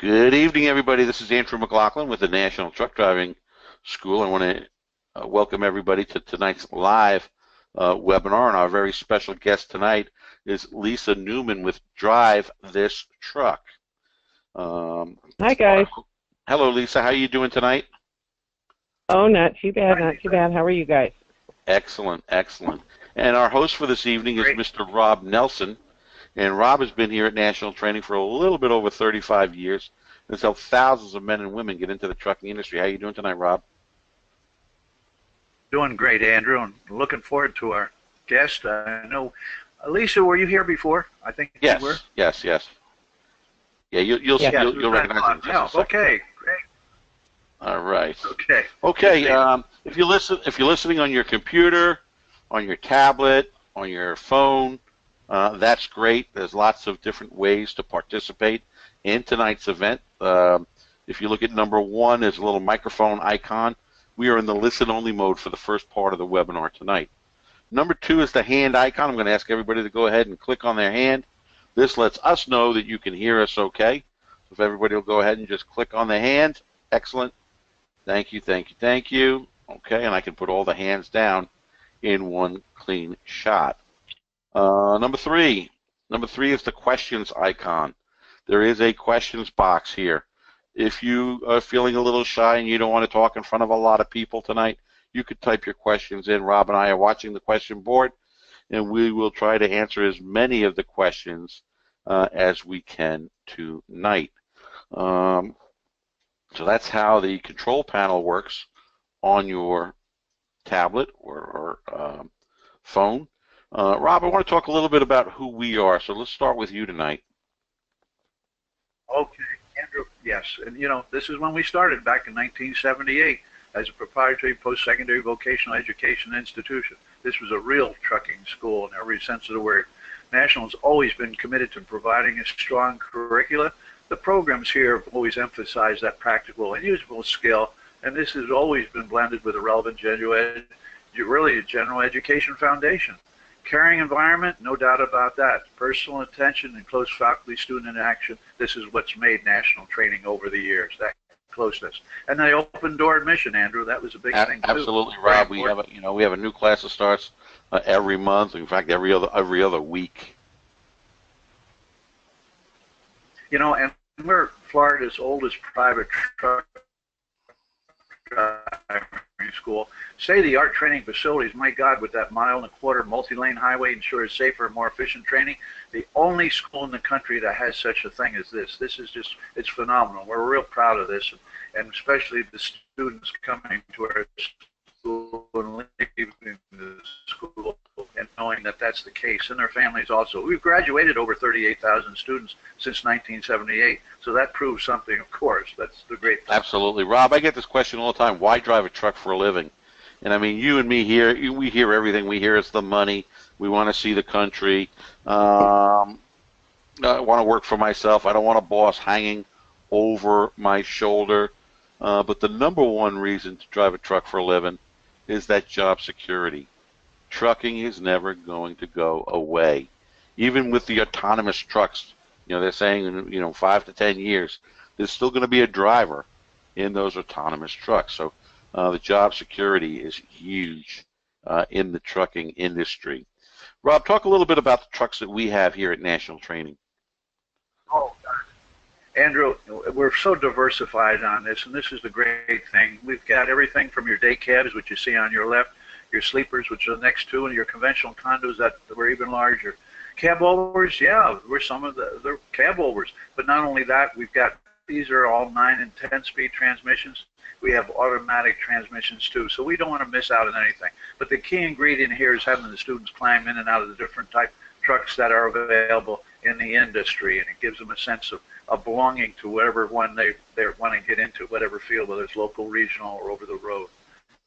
Good evening, everybody. This is Andrew McLaughlin with the National Truck Driving School. I want to welcome everybody to tonight's live webinar, and our very special guest tonight is Lisa Newman with Drive This Truck. Hi, guys. Hello, Lisa. How are you doing tonight? Oh, not too bad, not too bad. How are you guys? Excellent, excellent. And our host for this evening is Mr. Rob Nelson. And Rob has been here at National Training for a little bit over 35 years and has helped thousands of men and women get into the trucking industry. How are you doing tonight, Rob? Doing great, Andrew, and looking forward to our guest. I know, Lisa, were you here before? I think yes, you were. Yes. Yeah, you'll recognize him. Yeah. Okay, great. All right. Okay. If you're listening on your computer, on your tablet, on your phone, that's great. There's lots of different ways to participate in tonight's event. If you look at number one, there's a little microphone icon. We are in the listen-only mode for the first part of the webinar tonight. Number two is the hand icon. I'm going to ask everybody to go ahead and click on their hand. This lets us know that you can hear us okay. If everybody will go ahead and just click on the hand. Excellent. Thank you. Okay, and I can put all the hands down in one clean shot. Number three is the questions icon. There is a questions box here. If you are feeling a little shy and you don't want to talk in front of a lot of people tonight, you could type your questions in. Rob and I are watching the question board, and we will try to answer as many of the questions as we can tonight. So that's how the control panel works on your tablet or phone. Rob, I want to talk a little bit about who we are, so let's start with you tonight. Okay, Andrew, yes. And, you know, this is when we started back in 1978 as a proprietary post-secondary vocational education institution. This was a real trucking school in every sense of the word. National has always been committed to providing a strong curricula. The programs here have always emphasized that practical and usable skill, and this has always been blended with a relevant, really a general education foundation. Caring environment, no doubt about that. Personal attention and close faculty-student interaction. This is what's made National Training over the years, that closeness. And the open door admission, Andrew, that was a big thing too. Absolutely, Rob. We have a new class that starts every month. In fact, every other week. You know, and we're Florida's oldest private truck driving school. State-of-the-art training facilities, my God, with that 1.25-mile multi-lane highway ensures safer and more efficient training. The only school in the country that has such a thing as this. This is just, it's phenomenal. We're real proud of this, and especially the students coming to our school and leaving the school and knowing that that's the case, and their families also. We've graduated over 38,000 students since 1978, so that proves something, of course. That's the great thing. Absolutely. Rob, I get this question all the time. Why drive a truck for a living? And I mean, you and me here, we hear everything. We hear it's the money. We want to see the country. I want to work for myself. I don't want a boss hanging over my shoulder. But the number one reason to drive a truck for a living is that job security. Trucking is never going to go away. Even with the autonomous trucks, you know, they're saying, you know, 5 to 10 years, there's still going to be a driver in those autonomous trucks. So the job security is huge in the trucking industry. Rob, talk a little bit about the trucks that we have here at National Training. Oh, Andrew, we're so diversified on this, and this is the great thing. We've got everything from your day cabs, which you see on your left, your sleepers, which are the next two, and your conventional condos that were even larger. Cab overs, yeah, we're some of the cab overs. But not only that, we've got, these are all 9 and 10-speed transmissions. We have automatic transmissions too, so we don't want to miss out on anything. But the key ingredient here is having the students climb in and out of the different type trucks that are available in the industry, and it gives them a sense of belonging to whatever one they want to get into, whatever field, whether it's local, regional, or over the road.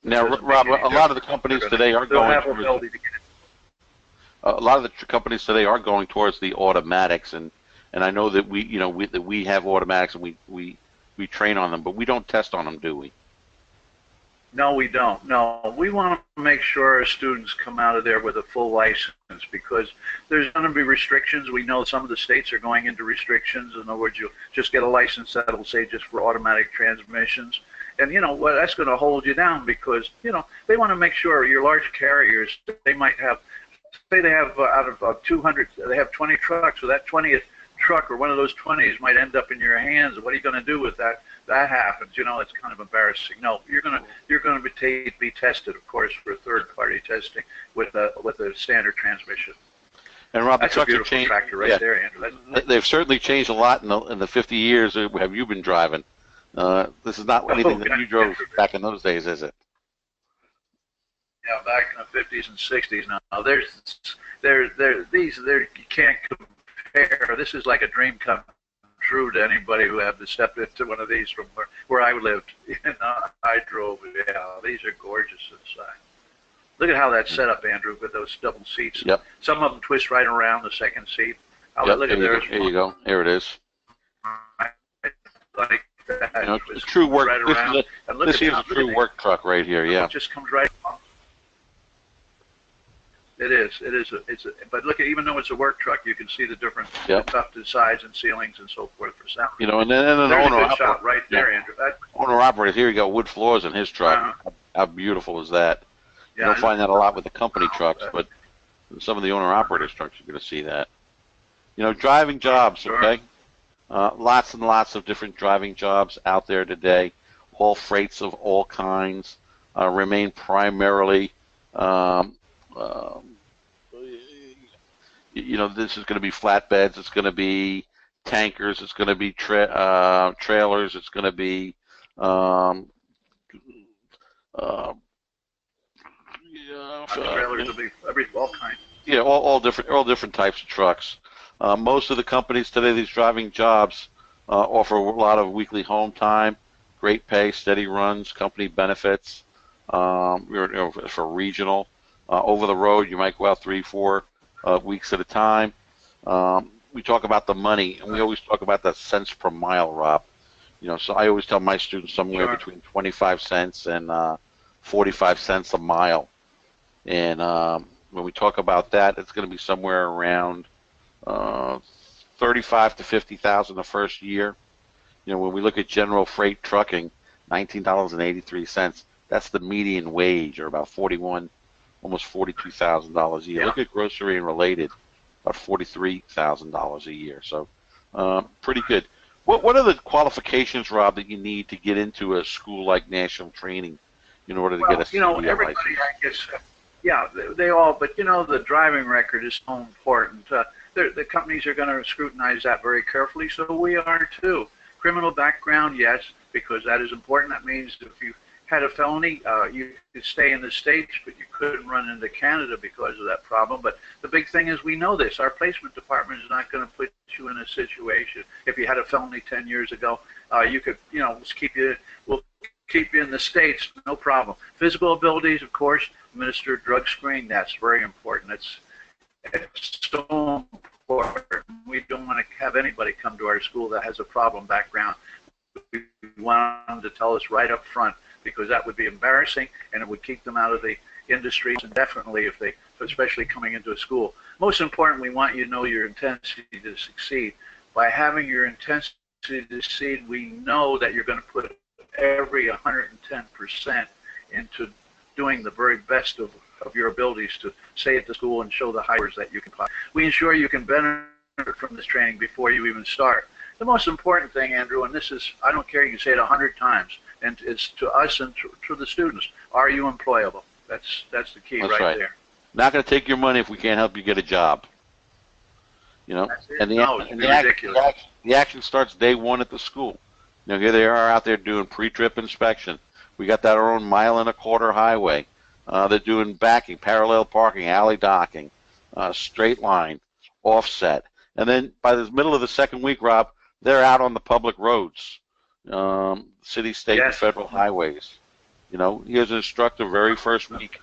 Now, Rob, a lot of the companies today are going towards the automatics, and I know that we have automatics and we train on them, but we don't test on them, do we? No, we don't. No, we want to make sure our students come out of there with a full license because there's going to be restrictions. We know some of the states are going into restrictions. In other words, you'll just get a license that'll say just for automatic transmissions. And, you know, well, that's going to hold you down because, you know, they want to make sure your large carriers, they might have, say they have out of 200, they have 20 trucks. So that 20th truck or one of those 20s might end up in your hands. What are you going to do with that? That happens, you know, it's kind of embarrassing. No, you're going to be tested, of course, for third-party testing with a standard transmission. And Rob, That's the a trucks have beautiful changed. tractor right there, Andrew. They've certainly changed a lot in the 50 years have you been driving. This is not anything that you drove back in those days, is it? Yeah, back in the 50s and 60s. Now, you can't compare. This is like a dream come true to anybody who had to step into one of these from where I lived. You know, I drove. Yeah, these are gorgeous inside. Look at how that's set up, Andrew, with those double seats. Yep. Some of them twist right around the second seat. Yep. Look at theirs. There you go. Here it is. Like that. You know, it's true work. Right this is a true work truck right here. Yeah. It just comes right on. It is. But look, even though it's a work truck, you can see the different tufted sides and ceilings and so forth for sound. You know, and then an There's owner a good shot right there, Andrew. Owner operator. Here you go. Wood floors in his truck. How beautiful is that? You don't find that a lot with the company trucks, but some of the owner operators trucks you're going to see that. You know, driving jobs. Okay. Lots and lots of different driving jobs out there today. Haul freights of all kinds. Remain primarily. You know, this is going to be flatbeds. It's going to be tankers. It's going to be trailers. It's going to be trailers will be all kinds. Yeah, all different types of trucks. Most of the companies today, these driving jobs, offer a lot of weekly home time, great pay, steady runs, company benefits. For regional, over the road, you might go out 3-4 weeks at a time. We talk about the money, and we always talk about the cents per mile, Rob. You know, so I always tell my students somewhere between 25 cents and 45 cents a mile. And when we talk about that, it's going to be somewhere around 35 to 50,000 the first year. You know, when we look at general freight trucking, $19.83. That's the median wage, or about almost $42,000 a year. Look at grocery and related, about $43,000 a year. So, pretty good. What are the qualifications, Rob, that you need to get into a school like National Training in order to get a CDL license? Everybody, I guess, they all. But you know, the driving record is so important. The companies are going to scrutinize that very carefully. So we are too. Criminal background, yes, because that is important. That means if you had a felony, you could stay in the States, but you couldn't run into Canada because of that problem. But the big thing is we know this. Our placement department is not going to put you in a situation. If you had a felony 10 years ago, you could, we'll keep you in the States, no problem. Physical abilities, of course, administer drug screening, that's very important. It's so important. We don't want to have anybody come to our school that has a problem background. We want them to tell us right up front, because that would be embarrassing and it would keep them out of the industry indefinitely, especially coming into a school. Most important, we want you to know your intensity to succeed. By having your intensity to succeed, we know that you're going to put every 110% into doing the very best of your abilities to stay at the school and show the hires that you can. We ensure you can benefit from this training before you even start. The most important thing, Andrew, and this is, I don't care, you can say it 100 times, and it's to us and to the students, are you employable? That's the key. That's right there. Not going to take your money if we can't help you get a job. You know, and the action starts day one at the school. You know, here they are out there doing pre-trip inspection. We got that our own 1.25 mile highway. They're doing backing, parallel parking, alley docking, straight line, offset. And then by the middle of the second week, Rob, they're out on the public roads, city, state, and federal highways. You know, here's an instructor very first week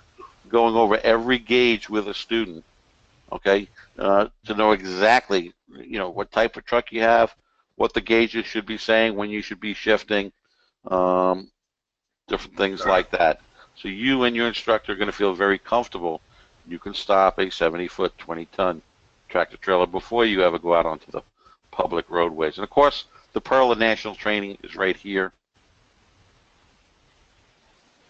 going over every gauge with a student, okay, to know exactly, what type of truck you have, what the gauges should be saying, when you should be shifting, different things like that. So you and your instructor are going to feel very comfortable. You can stop a 70-foot, 20-ton tractor trailer before you ever go out onto the public roadways. And of course, the Pearl of National Training is right here.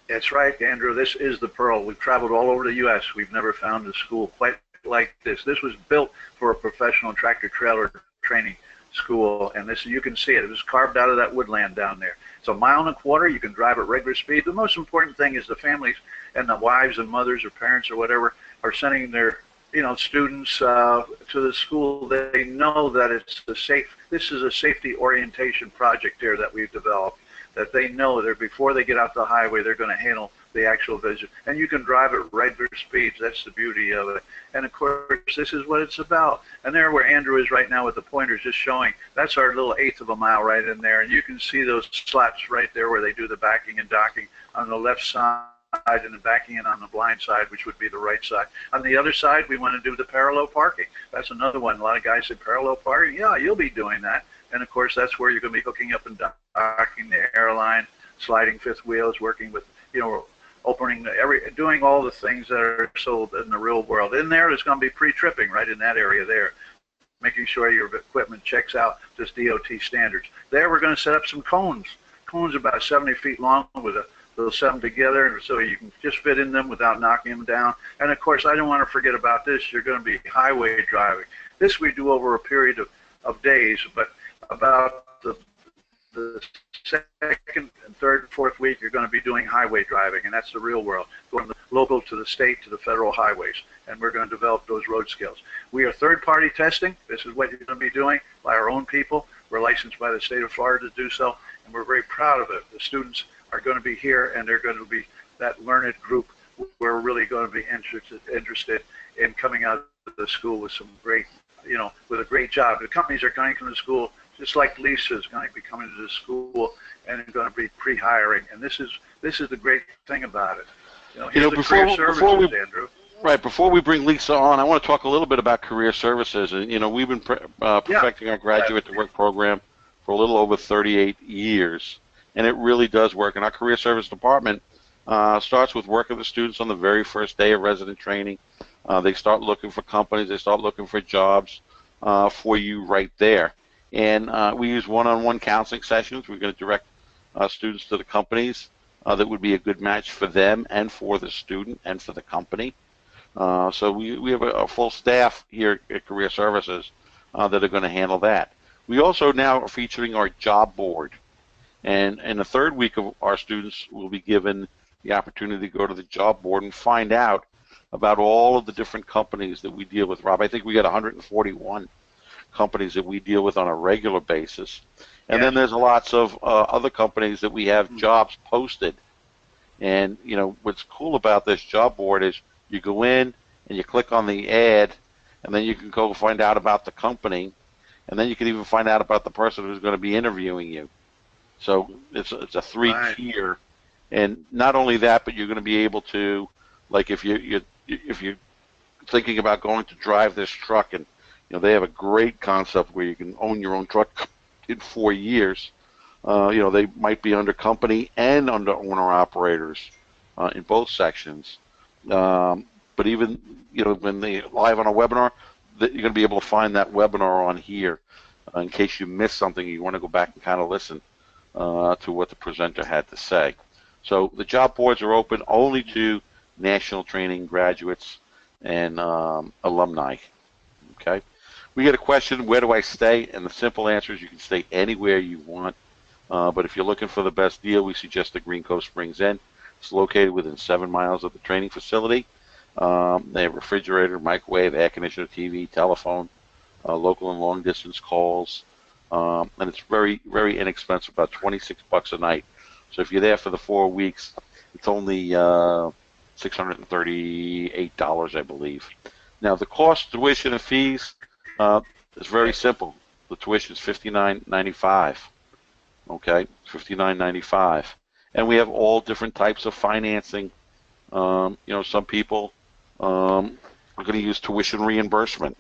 That's right, Andrew. This is the Pearl. We've traveled all over the U.S. We've never found a school quite like this. This was built for a professional tractor trailer training school, and this, you can see it. It was carved out of that woodland down there. It's 1.25 miles. You can drive at regular speed. The most important thing is the families and the wives and mothers or parents or whatever are sending their students to the school. They know that it's this is a safety orientation project here that we've developed, that they know that before they get out the highway, they're going to handle the actual visit. And you can drive at regular speeds. That's the beauty of it. And of course, this is what it's about. And there where Andrew is right now with the pointers just showing, that's our little 1/8 of a mile right in there. And you can see those slats right there where they do the backing and docking on the left side, and then backing in on the blind side, which would be the right side. On the other side, we want to do the parallel parking. That's another one. A lot of guys say parallel parking. Yeah, you'll be doing that. And of course, that's where you're going to be hooking up and docking the airline, sliding fifth wheels, working with, opening doing all the things that are sold in the real world. In there's going to be pre-tripping right in that area there, making sure your equipment checks out just DOT standards. There, we're going to set up some cones. Cones about 70 feet long with they'll set them together so you can just fit in them without knocking them down. And of course, I don't want to forget about this. You're going to be highway driving. This we do over a period of days, but about the second and third and fourth week, you're going to be doing highway driving, and that's the real world, going from the local to the state to the federal highways, and we're going to develop those road skills. We are third-party testing. This is what you're going to be doing by our own people. We're licensed by the state of Florida to do so, and we're very proud of it. The students are going to be here, and they're going to be that learned group. We're really going to be interested in coming out of the school with some great, with a great job. The companies are going to come to school just like Lisa is going to be coming to the school and going to be pre-hiring, and this is the great thing about it. Before we, Andrew. Right, before we bring Lisa on, I want to talk a little bit about career services. And we've been perfecting our graduate to work program for a little over 38 years, and it really does work. And our career service department starts with working with the students on the very first day of resident training. They start looking for companies, they start looking for jobs for you right there. And we use one-on-one counseling sessions. We're going to direct students to the companies that would be a good match for them and for the student and for the company. So we have a full staff here at Career Services that are going to handle that. We also now are featuring our job board. And in the third week of our students will be given the opportunity to go to the job board and find out about all of the different companies that we deal with. Rob, I think we got 141 companies that we deal with on a regular basis. And then there's lots of other companies that we have jobs posted. And, what's cool about this job board is you go in and you click on the ad, and then you can go find out about the company, and then you can even find out about the person who's going to be interviewing you. So it's a three-tier. And not only that, but you're going to be able to, like if you're thinking about going to drive this truck, and they have a great concept where you can own your own truck in 4 years. They might be under company and under owner-operators in both sections. But even, when they live on a webinar, you're going to be able to find that webinar on here in case you missed something. You want to go back and kind of listen to what the presenter had to say. So the job boards are open only to national training graduates and alumni. Okay. We get a question, where do I stay? And the simple answer is you can stay anywhere you want. But if you're looking for the best deal, we suggest the Green Cove Springs Inn. It's located within 7 miles of the training facility. They have refrigerator, microwave, air conditioner, TV, telephone, local and long distance calls. And it's very, very inexpensive, about $26 a night. So if you're there for the 4 weeks, it's only $638, I believe. Now, the cost, tuition, and fees is very simple. The tuition is $59.95. Okay, $59.95, and we have all different types of financing. Some people are going to use tuition reimbursement.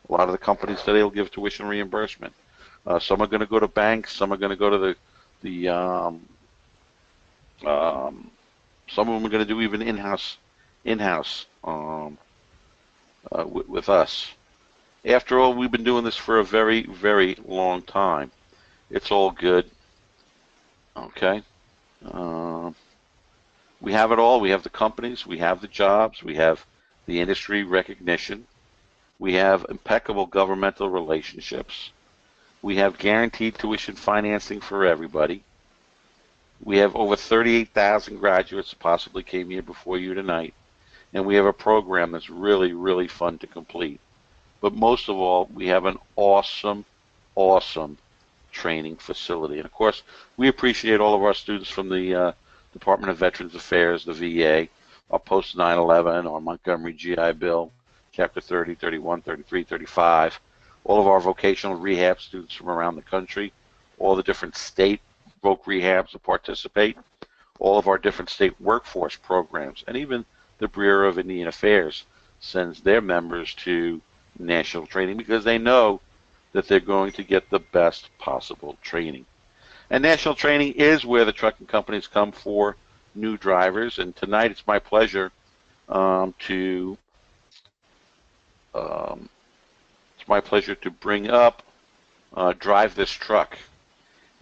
A lot of the companies today will give tuition reimbursement. Some are going to go to banks. Some are going to go to the Some of them are going to do even in-house with us. After all, we've been doing this for a very, very long time. It's all good. Okay. Um, we have it all. We have the companies. We have the jobs. We have the industry recognition. We have impeccable governmental relationships. We have guaranteed tuition financing for everybody. We have over 38,000 graduates that possibly came here before you tonight. And we have a program that's really, really fun to complete. But most of all, we have an awesome, awesome training facility. And of course, we appreciate all of our students from the Department of Veterans Affairs, the VA, our post 9/11, our Montgomery GI Bill, Chapter 30, 31, 33, 35, all of our vocational rehab students from around the country, all the different state voc rehabs that participate, all of our different state workforce programs, and even the Bureau of Indian Affairs sends their members to national training because they know that they're going to get the best possible training. And national training is where the trucking companies come for new drivers. And tonight it's my pleasure to bring up Drive This Truck.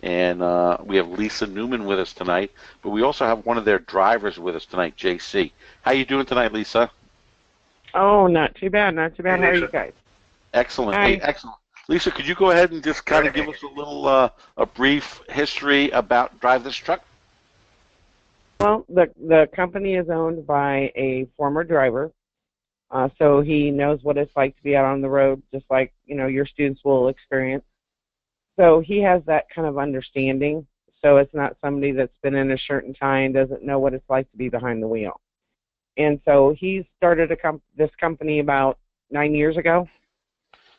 And we have Lisa Newman with us tonight, but we also have one of their drivers with us tonight, JC. How you doing tonight, Lisa? Oh, not too bad, not too bad. Hey, How are Lisa. you guys? Excellent. Hi. Hey, excellent. Lisa, could you go ahead and just kind of give us a little, a brief history about Drive This Truck? Well, the company is owned by a former driver, so he knows what it's like to be out on the road, just like your students will experience. So he has that kind of understanding. So it's not somebody that's been in a shirt and tie and doesn't know what it's like to be behind the wheel. And so he started this company about 9 years ago,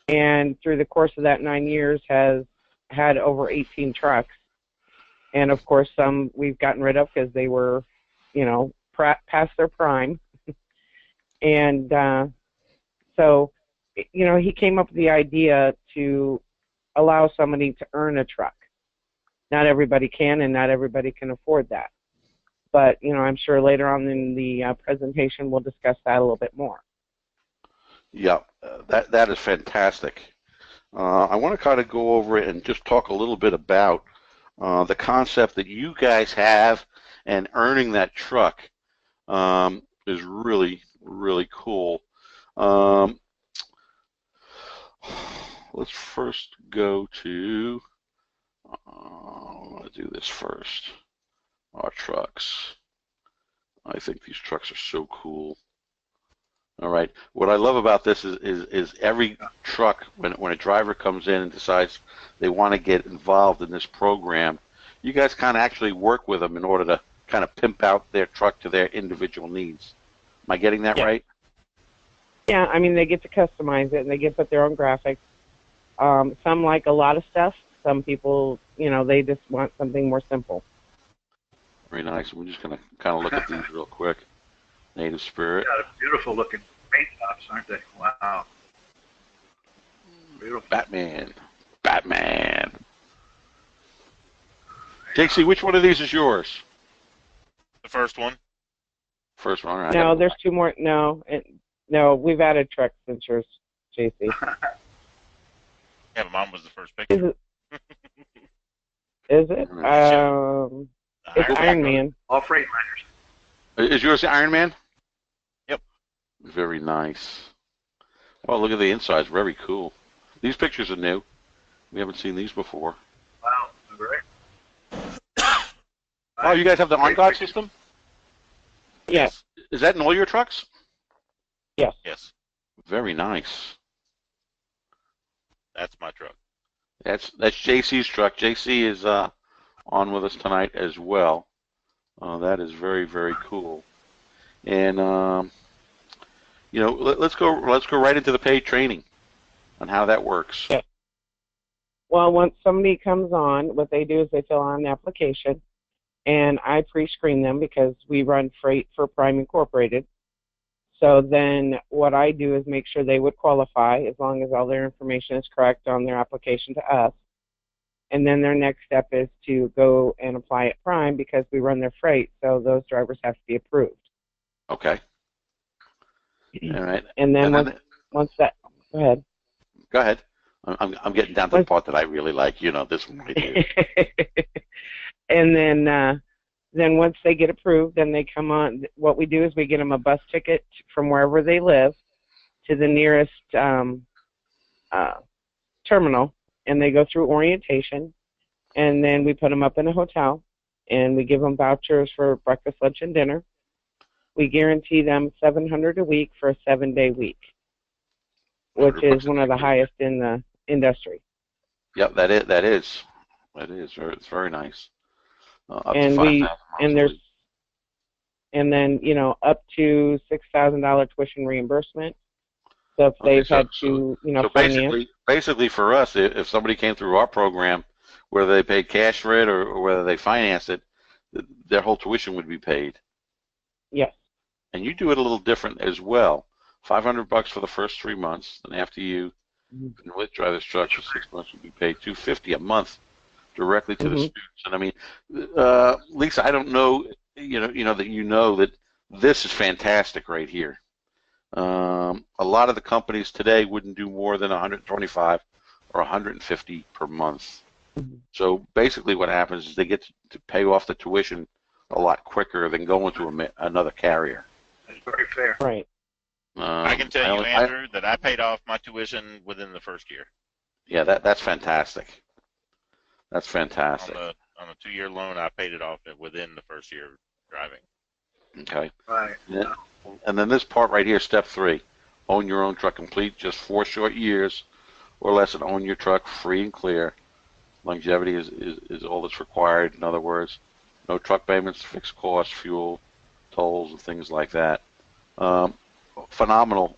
and through the course of that 9 years has had over 18 trucks. And of course, some we've gotten rid of because they were, past their prime. And so, he came up with the idea to allow somebody to earn a truck. Not everybody can, and not everybody can afford that. But, I'm sure later on in the presentation we'll discuss that a little bit more. Yeah, that is fantastic. I want to kind of go over it and just talk a little bit about the concept that you guys have, and earning that truck is really, really cool. Let's first go to, I want to do this first, our trucks. I think these trucks are so cool. All right. What I love about this is every truck, when a driver comes in and decides they want to get involved in this program, you guys kind of actually work with them in order to kind of pimp out their truck to their individual needs. Am I getting that right? Yeah, I mean, they get to customize it, and they get to put their own graphics. Some like a lot of stuff. Some people, they just want something more simple. Very nice. We're just going to kind of look at these real quick. Native Spirit. Yeah, beautiful looking paint tops, aren't they? Wow. Beautiful. Batman. JC, which one of these is yours? The first one. First one, all right. No, there's two more. No, we've added trucks since yours, JC. Yeah, mine was the first picture. Is it? It's Iron Man. All Freightliners. Is yours the Iron Man? Yep. Very nice. Oh, look at the insides. Very cool. These pictures are new. We haven't seen these before. Wow, great. Oh, you guys have the on-guard system? Yes. Is that in all your trucks? Yes. Yes. Very nice. That's my truck. That's JC's truck. JC is on with us tonight as well. That is very, very cool. And let's go right into the paid training on how that works. Okay. Well, once somebody comes on, what they do is they fill out an application, and I pre-screen them because we run freight for Prime Incorporated. So then what I do is make sure they would qualify as long as all their information is correct on their application to us. and then their next step is to go and apply at Prime because we run their freight, so those drivers have to be approved. Okay. All right. And then once that, go ahead. Go ahead. I'm getting down to the part that I really like. You know, this one right here. And then once they get approved, then they come on. What we do is we get them a bus ticket from wherever they live to the nearest terminal, and they go through orientation, and then we put them up in a hotel, and we give them vouchers for breakfast, lunch, and dinner. We guarantee them $700 a week for a 7-day week, which is one of the highest in the industry. Yep, that is. It's very nice. Up And to we $5,000 and then up to $6,000 tuition reimbursement. So if they've had to finance. Basically for us, if somebody came through our program, whether they paid cash for it or whether they financed it, their whole tuition would be paid. Yes. And you do it a little different as well. $500 for the first 3 months, and after you can withdraw this truck for 6 months, you'll be paid $250 a month directly to the students. And I mean, Lisa, I don't know, that this is fantastic right here. A lot of the companies today wouldn't do more than $125 or $150 per month. So basically, what happens is they get to pay off the tuition a lot quicker than going to another carrier. That's very fair. Right. I can tell you, Andrew, that I paid off my tuition within the first year. Yeah, that's fantastic. That's fantastic. On a 2-year loan, I paid it off within the first year of driving. Okay. Right. Yeah. And then this part right here, step 3, own your own truck complete, just 4 short years or less, and own your truck free and clear. Longevity is all that's required. In other words, no truck payments, fixed costs, fuel, tolls, and things like that. Phenomenal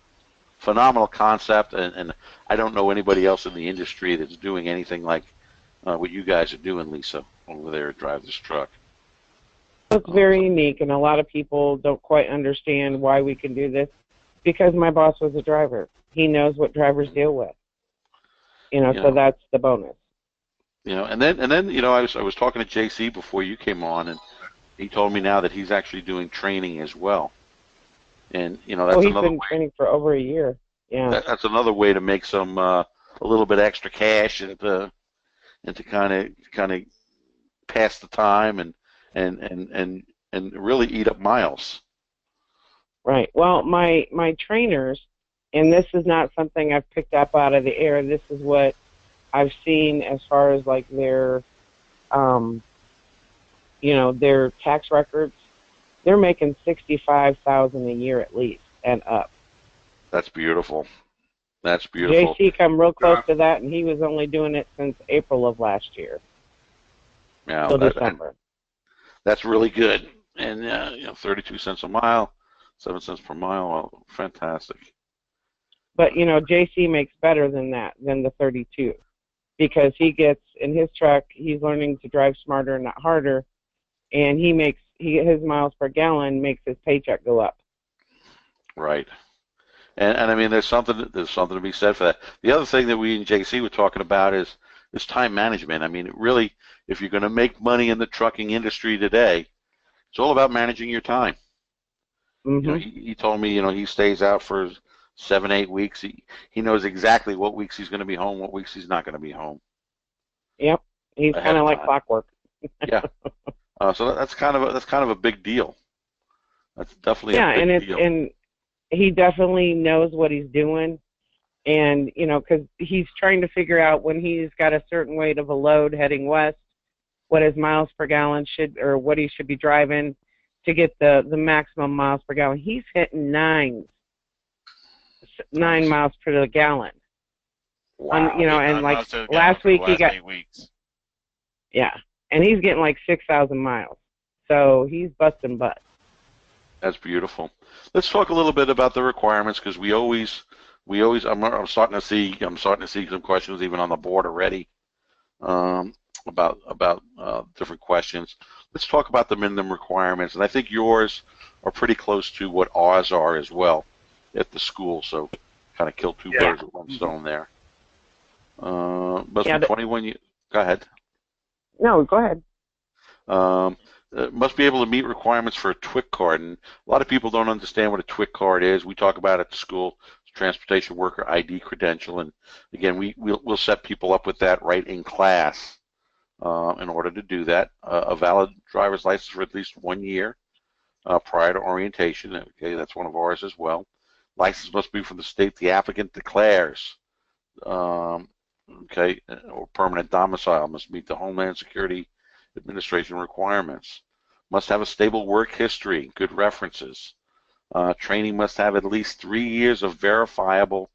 concept, and I don't know anybody else in the industry that's doing anything like what you guys are doing, Lisa, over there at Drive This Truck. It's very unique, and a lot of people don't quite understand why we can do this, because my boss was a driver. He knows what drivers deal with. So that's the bonus. And then I was talking to JC before you came on, and he told me now that he's actually doing training as well. And that's he's another been way. training for over a year. Yeah. That's another way to make some a little bit extra cash and to kind of pass the time and really eat up miles. Right. Well, my trainers, and this is not something I've picked up out of the air. This is what I've seen as far as like their tax records. They're making $65,000 a year at least and up. That's beautiful. That's beautiful. JC come real close to that, and he was only doing it since April of last year. Yeah, till December. That's really good. And 32 cents a mile, 7 cents per mile. Well, fantastic. But JC makes better than that, than the 32, because he gets in his truck. He's learning to drive smarter, not harder, and his miles per gallon makes his paycheck go up. Right. And I mean, there's something to be said for that. The other thing that we and JC were talking about is time management. I mean, really, if you're going to make money in the trucking industry today, it's all about managing your time. He told me, he stays out for 7-8 weeks. He knows exactly what weeks he's going to be home, what weeks he's not going to be home. Yep, he's kind of like clockwork. Yeah. So that's kind of a big deal. That's definitely a big deal. And he definitely knows what he's doing, and because he's trying to figure out when he's got a certain weight of a load heading west, what his miles per gallon or what he should be driving to get the maximum miles per gallon. He's hitting 9 miles per gallon. Wow. And like last week he got 8 weeks. Yeah, and he's getting like 6,000 miles, so he's busting butt. That's beautiful. Let's talk a little bit about the requirements, because I'm starting to see some questions even on the board already about different questions. Let's talk about the minimum requirements, and I think yours are pretty close to what ours are as well at the school. So kind of kill two birds with one stone there. But from 21 years, go ahead. No, go ahead. Must be able to meet requirements for a TWIC card, and a lot of people don't understand what a TWIC card is. We talk about it at the school, Transportation Worker ID credential, and again, we'll set people up with that right in class in order to do that. A valid driver's license for at least 1 year prior to orientation. Okay, that's one of ours as well. License must be from the state the applicant declares. Okay, or permanent domicile must meet the Homeland Security Administration requirements. Must have a stable work history, good references. Training must have at least 3 years of verifiable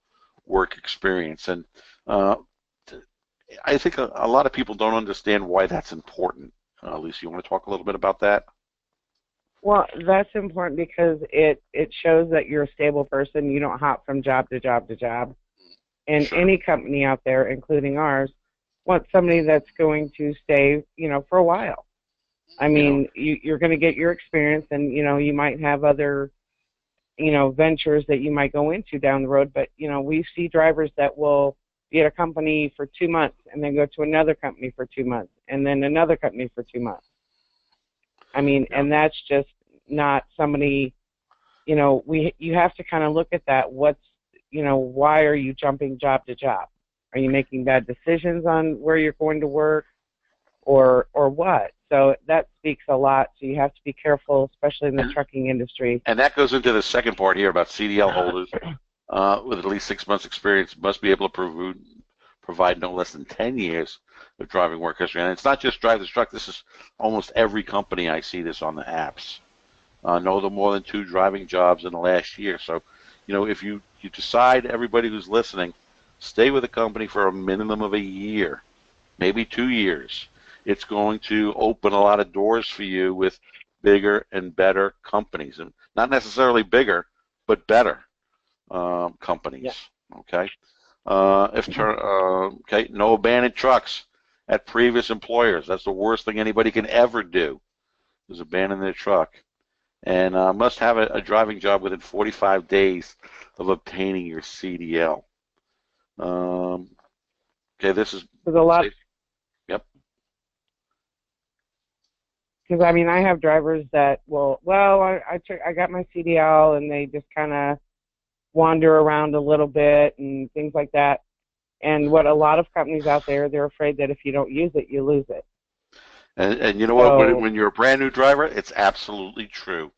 work experience. And I think a lot of people don't understand why that's important. Lisa, you want to talk a little bit about that? Well, that's important because it shows that you're a stable person. You don't hop from job to job to job. And Sure. any company out there, including ours, wants somebody that's going to stay, for a while. I mean, you're going to get your experience, and you might have other, ventures that you might go into down the road. But we see drivers that will be at a company for 2 months and then go to another company for 2 months and then another company for 2 months. I mean, and that's just not somebody. You have to kind of look at that. Why are you jumping job to job? Are you making bad decisions on where you're going to work, or what? So that speaks a lot. So you have to be careful, especially in the trucking industry. And that goes into the second part here about CDL holders with at least 6 months experience must be able to provide no less than 10 years of driving work history. And it's not just drive this truck. This is almost every company I see this on the apps. No more than 2 driving jobs in the last year. So, if you decide, everybody who's listening, stay with a company for a minimum of a year, maybe 2 years. It's going to open a lot of doors for you with bigger and better companies, and not necessarily bigger, but better companies. Yeah. Okay. No abandoned trucks at previous employers. That's the worst thing anybody can ever do, is abandon their truck. And must have a driving job within 45 days of obtaining your CDL. Okay, this is. There's a lot. Yep. Because I have drivers that I got my CDL and they just kind of wander around a little bit and things like that. And what a lot of companies out there, they're afraid that if you don't use it, you lose it. And you know what? When you're a brand new driver, it's absolutely true.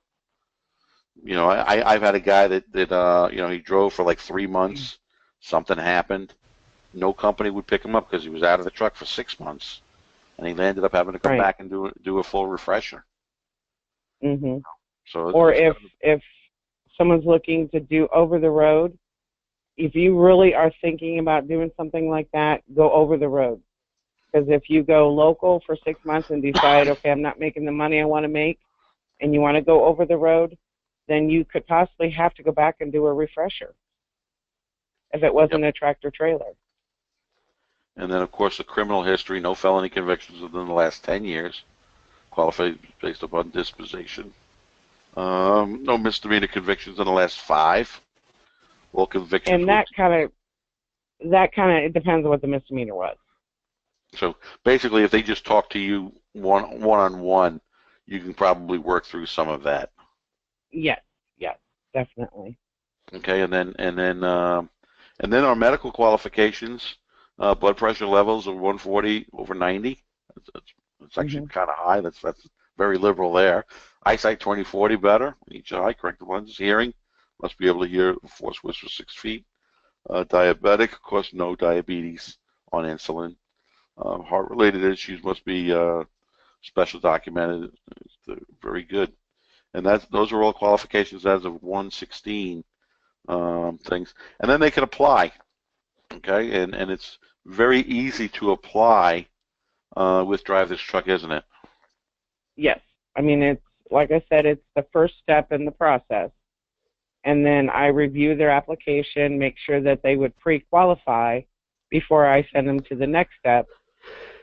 I've had a guy that he drove for like 3 months. Something happened. No company would pick him up because he was out of the truck for 6 months, and he ended up having to come back and do a full refresher. Mm-hmm. So, or if someone's looking to do over the road, if you really are thinking about doing something like that, go over the road. Because if you go local for 6 months and decide, okay, I'm not making the money I want to make, and you want to go over the road, then you could possibly have to go back and do a refresher if it wasn't a tractor trailer. And then, of course, the criminal history, no felony convictions within the last 10 years, qualified based upon disposition. No misdemeanor convictions in the last 5. Well, convictions. And that kind of, it depends on what the misdemeanor was. So basically, if they just talk to you one-on-one, you can probably work through some of that. Yes, definitely. Okay, and then our medical qualifications, blood pressure levels of 140 over 90. That's actually kind of high. That's very liberal there. Eyesight 20/40 better. Each eye, corrected lenses. Hearing, must be able to hear 4 swiss for 6 feet. Diabetic, of course, no diabetes, on insulin. Heart-related issues must be special documented. Very good. And those are all qualifications as of 1/16 things. And then they can apply. Okay, and it's very easy to apply with Drive This Truck, isn't it? Yes. It's, like I said, it's the first step in the process. And then I review their application, make sure that they would pre-qualify before I send them to the next step.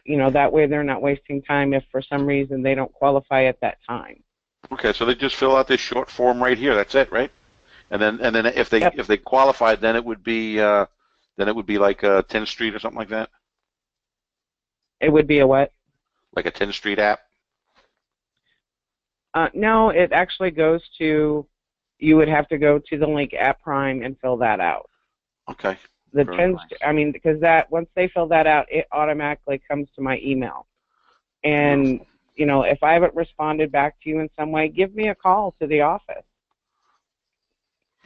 That way they're not wasting time if for some reason they don't qualify at that time. Okay, so they just fill out this short form right here. That's it, right? And then if they qualified, then it would be like 10th Street or something like that. It would be a what? like a 10th Street app? No, it actually goes to, you would have to go to the link at Prime and fill that out. Okay. The Very 10, nice. I mean, because that, once they fill that out, it automatically comes to my email. And, you know, if I haven't responded back to you in some way, give me a call to the office.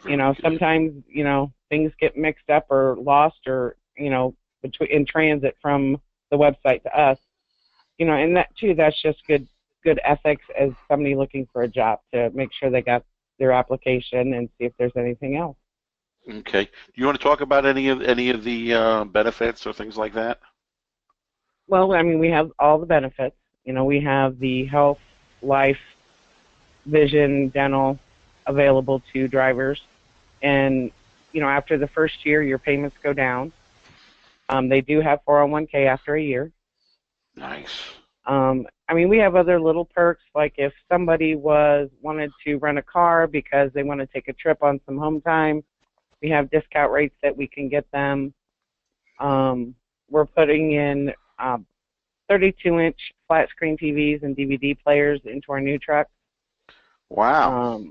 You know, sometimes, you know, things get mixed up or lost or, you know, in transit from the website to us. You know, and that too, that's just good ethics as somebody looking for a job, to make sure they got their application and see if there's anything else. Okay. Do you want to talk about any of the benefits or things like that? Well, I mean, we have all the benefits. You know, we have the health, life, vision, dental available to drivers. And, you know, after the first year, your payments go down. They do have 401k after a year. Nice. I mean, we have other little perks, like if somebody wanted to rent a car because they want to take a trip on some home time, we have discount rates that we can get them. We're putting in 32-inch flat screen TVs and DVD players into our new trucks. Wow.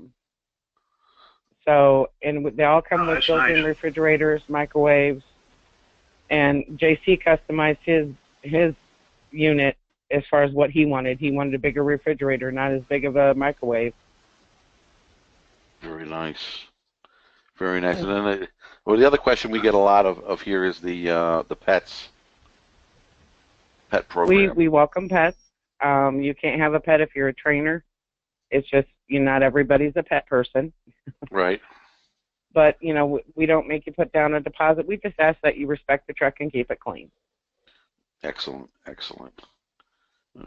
So, and they all come with built-in refrigerators, microwaves, and JC customized his unit as far as what he wanted. He wanted a bigger refrigerator, not as big of a microwave. Very nice. Very nice. And then, well, the other question we get a lot of here is the pet program. We welcome pets. You can't have a pet if you're a trainer. It's just, you know, not everybody's a pet person. Right. But, you know, we don't make you put down a deposit. We just ask that you respect the truck and keep it clean. Excellent. Excellent.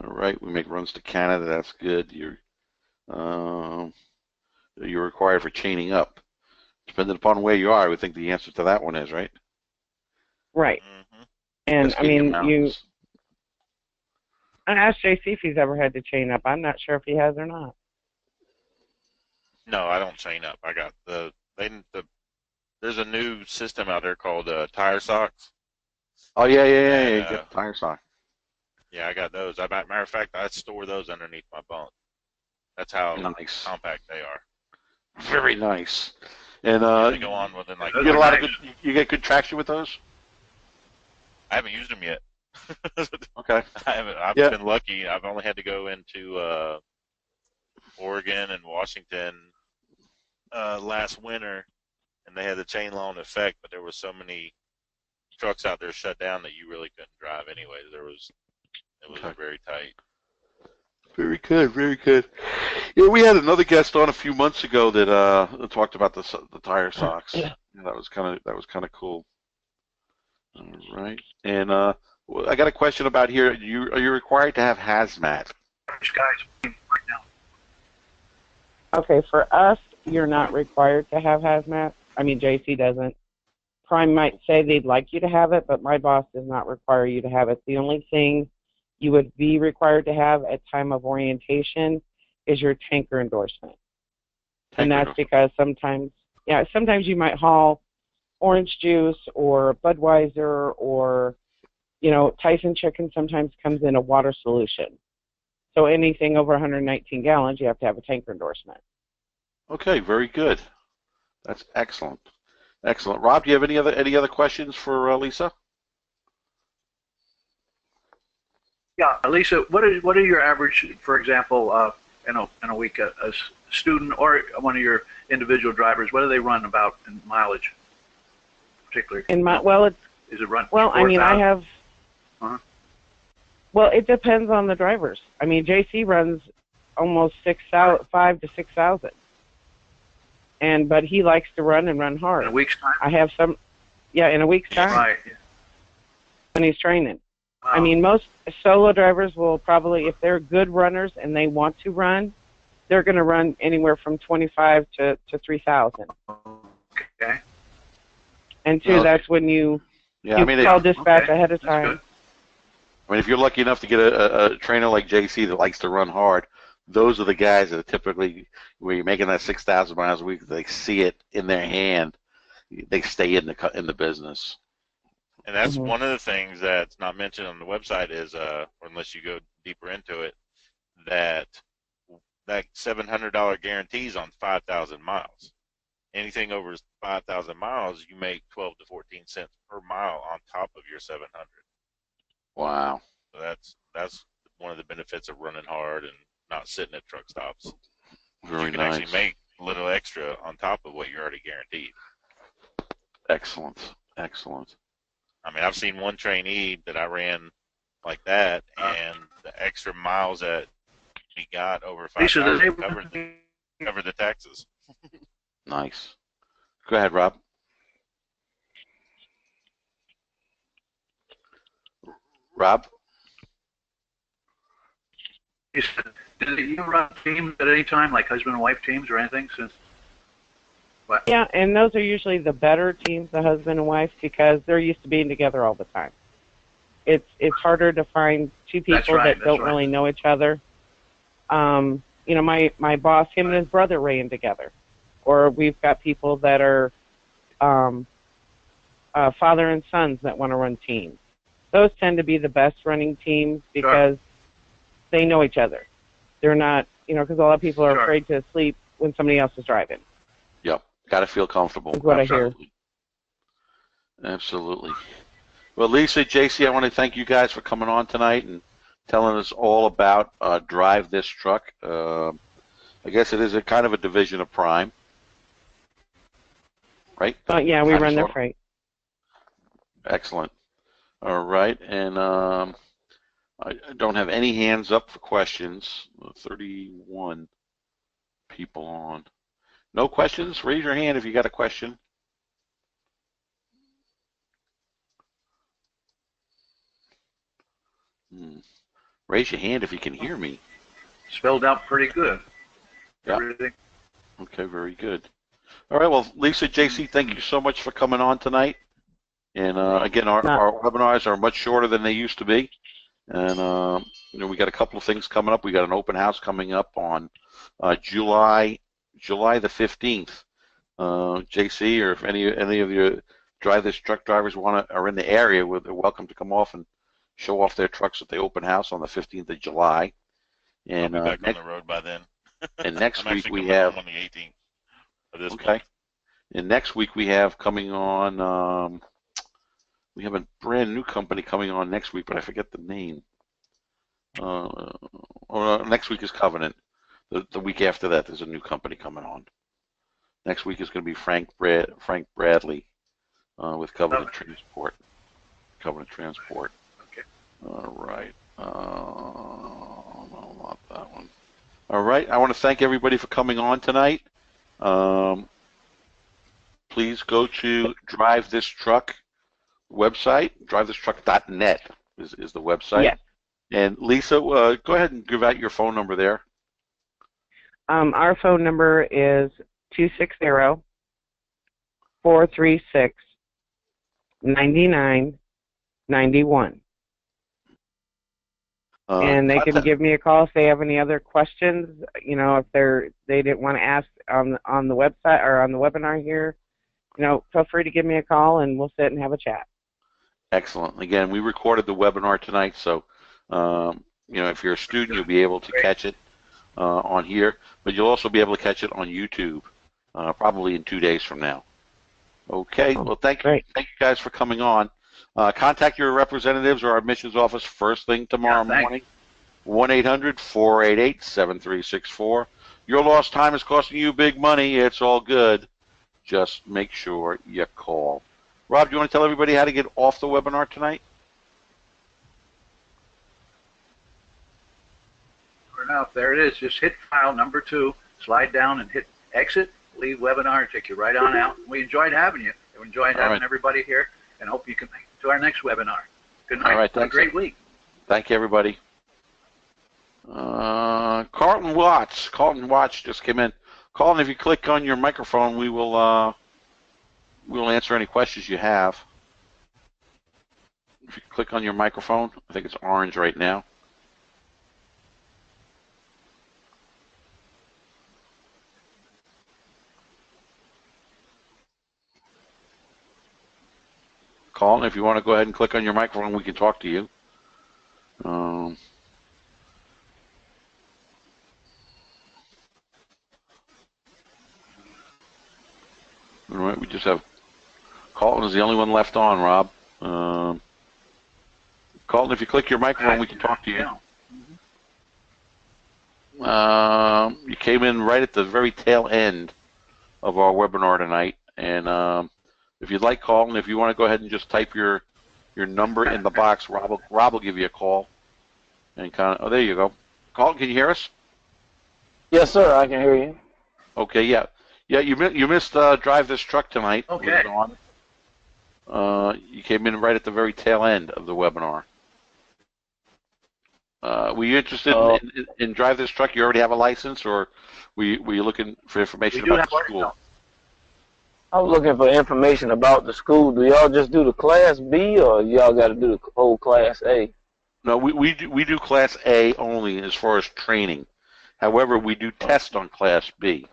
All right. We make runs to Canada. That's good. You're required for chaining up. Depending upon where you are, I would think the answer to that one is, right? Right. Mm-hmm. And, I mean, I asked JC if he's ever had to chain up. I'm not sure if he has or not. No, I don't chain up. I got there's a new system out there called tire socks. Oh, yeah. You get the tire sock. Yeah, I got those. Matter of fact, I store those underneath my bunk. That's how nice. Compact they are. Very nice. And they go on within like. You get a lot of good. You get good traction with those. I haven't used them yet. Okay. I've been lucky. I've only had to go into Oregon and Washington last winter, and they had the chain law in effect, but there were so many trucks out there shut down that you really couldn't drive anyway. It was very tight. Very good, very good. Yeah, we had another guest on a few months ago that talked about the tire socks. Yeah, that was kind of cool. All right, and I got a question about here. Are you required to have hazmat? Guys, right now. Okay, for us, you're not required to have hazmat. I mean, JC doesn't. Prime might say they'd like you to have it, but my boss does not require you to have it. The only thing you would be required to have at time of orientation is your tanker endorsement. And that's because sometimes you might haul orange juice or Budweiser or, you know, Tyson chicken sometimes comes in a water solution. So anything over 119 gallons, you have to have a tanker endorsement. Okay, very good. That's excellent. Excellent. Rob, do you have any other questions for Lisa? Yeah, Lisa, what are your average, for example, in a week, a student or one of your individual drivers? What do they run about in mileage, particularly? Is it run? Well, 4, I mean, 000? I have. Uh-huh. Well, it depends on the drivers. I mean, JC runs almost 5,000 to 6,000, but he likes to run hard. In a week's time. I have some. Yeah, in a week's time. Right. When he's training. Wow. I mean, most solo drivers will probably, if they're good runners and they want to run, they're going to run anywhere from 25 to 3,000. Okay. And that's when you call dispatch ahead of time. Good. I mean, if you're lucky enough to get a trainer like JC that likes to run hard, those are the guys that are typically, where you're making that 6,000 miles a week, they see it in their hand, they stay in the business. And that's one of the things that's not mentioned on the website is, or unless you go deeper into it, that $700 guarantees on 5,000 miles. Anything over 5,000 miles, you make 12 to 14 cents per mile on top of your 700. Wow. So that's one of the benefits of running hard and not sitting at truck stops. Very you can nice. actually make a little extra on top of what you're already guaranteed. Excellent. Excellent. I mean, I've seen one trainee that I ran like that, and the extra miles that he got over 5,000 covered the taxes. Nice. Go ahead, Rob. Rob? Did you run teams at any time, like husband and wife teams or anything? What? Yeah, and those are usually the better teams, the husband and wife, because they're used to being together all the time. It's harder to find two people that don't really know each other. You know, my boss, him and his brother ran together. Or we've got people that are father and sons that want to run teams. Those tend to be the best running teams because they know each other. They're not, you know, because a lot of people are afraid to sleep when somebody else is driving. Yep. Got to feel comfortable. That's what Absolutely. I hear. Absolutely. Well, Lisa, JC, I want to thank you guys for coming on tonight and telling us all about Drive This Truck. I guess it is a kind of a division of Prime, right? Yeah, we run their freight. Excellent. All right, and I don't have any hands up for questions. 31 people on. No questions? Raise your hand if you got a question. Raise your hand if you can hear me. Spelled out pretty good. Yeah. Okay, very good. All right, well, Lisa, JC, thank you so much for coming on tonight. And again, our webinars are much shorter than they used to be. And you know, we got a couple of things coming up. We got an open house coming up on July the 15th. JC, or if any of you Drive This Truck drivers are in the area, they're welcome to come off and show off their trucks at the open house on the 15th of July. And I'll be back on the road by then. And next week we have on the 18th of this month. And next week we have coming on. We have a brand new company coming on next week, but I forget the name. Next week is Covenant. The week after that, there's a new company coming on. Next week is going to be Frank Bradley with Covenant Transport. Covenant Transport. Okay. All right. No, not that one. All right. I want to thank everybody for coming on tonight. Please go to Drive This Truck website. DriveThisTruck.net is the website. Yes. And Lisa, go ahead and give out your phone number there. Our phone number is 260-436-9991. And they can give me a call if they have any other questions. You know, if they didn't want to ask on the website or on the webinar here, you know, feel free to give me a call and we'll sit and have a chat. Excellent. Again, we recorded the webinar tonight, so you know, if you're a student, you'll be able to catch it on here, but you'll also be able to catch it on YouTube probably in 2 days from now. Okay. Well, thank you guys for coming on. Contact your representatives or our admissions office first thing tomorrow morning. 1-800-488-7364. Your lost time is costing you big money. It's all good. Just make sure you call. Rob, do you want to tell everybody how to get off the webinar tonight? Enough. There it is. Just hit file number 2, slide down and hit exit, leave webinar, take you right on out. We enjoyed having you. We enjoyed having everybody here, and hope you can make it to our next webinar. Good night. All right, have a great week. Thank you, everybody. Carlton Watts just came in. Carlton, if you click on your microphone, we will answer any questions you have. If you click on your microphone, I think it's orange right now. Colin, if you want to go ahead and click on your microphone, we can talk to you. All right, we just have Colton is the only one left on, Rob. Colton, if you click your microphone, we can talk to you. You came in right at the very tail end of our webinar tonight, and if you'd like, Colton, if you want to go ahead and just type your number in the box, Rob will give you a call. And oh, there you go. Colton, can you hear us? Yes, sir. I can hear you. Okay, yeah. You missed Drive This Truck tonight. Okay. You came in right at the very tail end of the webinar. Were you interested in Drive This Truck? You already have a license, or were you looking for information about the school? I was looking for information about the school. Do y'all just do the Class B, or y'all got to do the whole Class A? No, we do Class A only as far as training. However, we do test on Class B.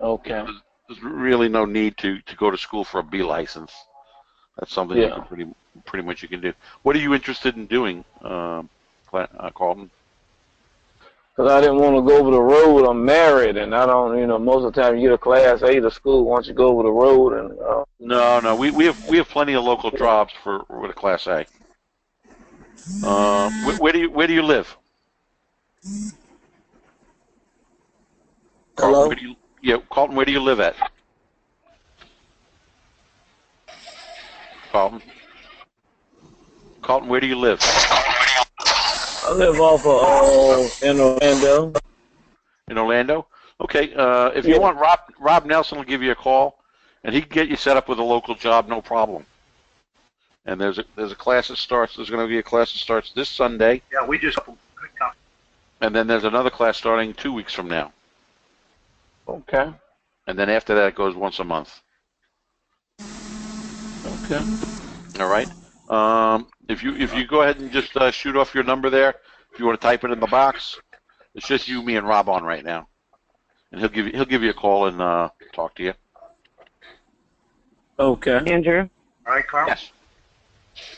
Okay. There's really no need to go to school for a B license. That's something you can pretty much you can do. What are you interested in doing, Colton? Because I didn't want to go over the road. I'm married, and I don't, most of the time you get a Class A to school once you go over the road. And No, we have plenty of local jobs with a Class A. Where do you live? Hello? Colton, where do you live at? Colton, where do you live? I live off of in Orlando. In Orlando? Okay. If you want, Rob Nelson will give you a call, and he can get you set up with a local job, no problem. And there's a class that starts. There's going to be a class that starts this Sunday. Yeah, we just. And then there's another class starting 2 weeks from now. Okay. And then after that, it goes once a month. Okay. All right. If you go ahead and just shoot off your number there, if you want to type it in the box, it's just you, me, and Rob on right now, and he'll give you a call and talk to you. Okay. Andrew? All right, Carl? Yes.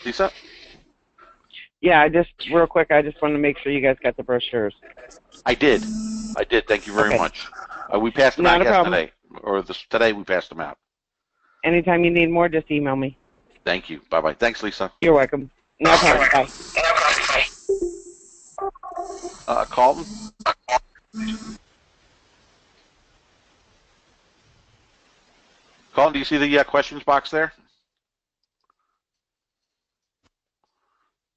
Lisa? Yeah, real quick, I just wanted to make sure you guys got the brochures. I did. Thank you very much. We passed them out yesterday, today we passed them out. Anytime you need more, just email me. Thank you. Bye-bye. Thanks, Lisa. You're welcome. No problem. Bye. Colton? Colton, do you see the questions box there?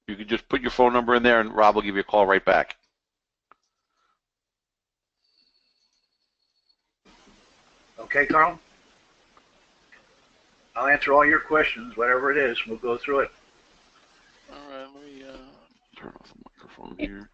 You can just put your phone number in there, and Rob will give you a call right back. Okay, Carl? I'll answer all your questions, whatever it is. We'll go through it. All right, let me turn off the microphone here.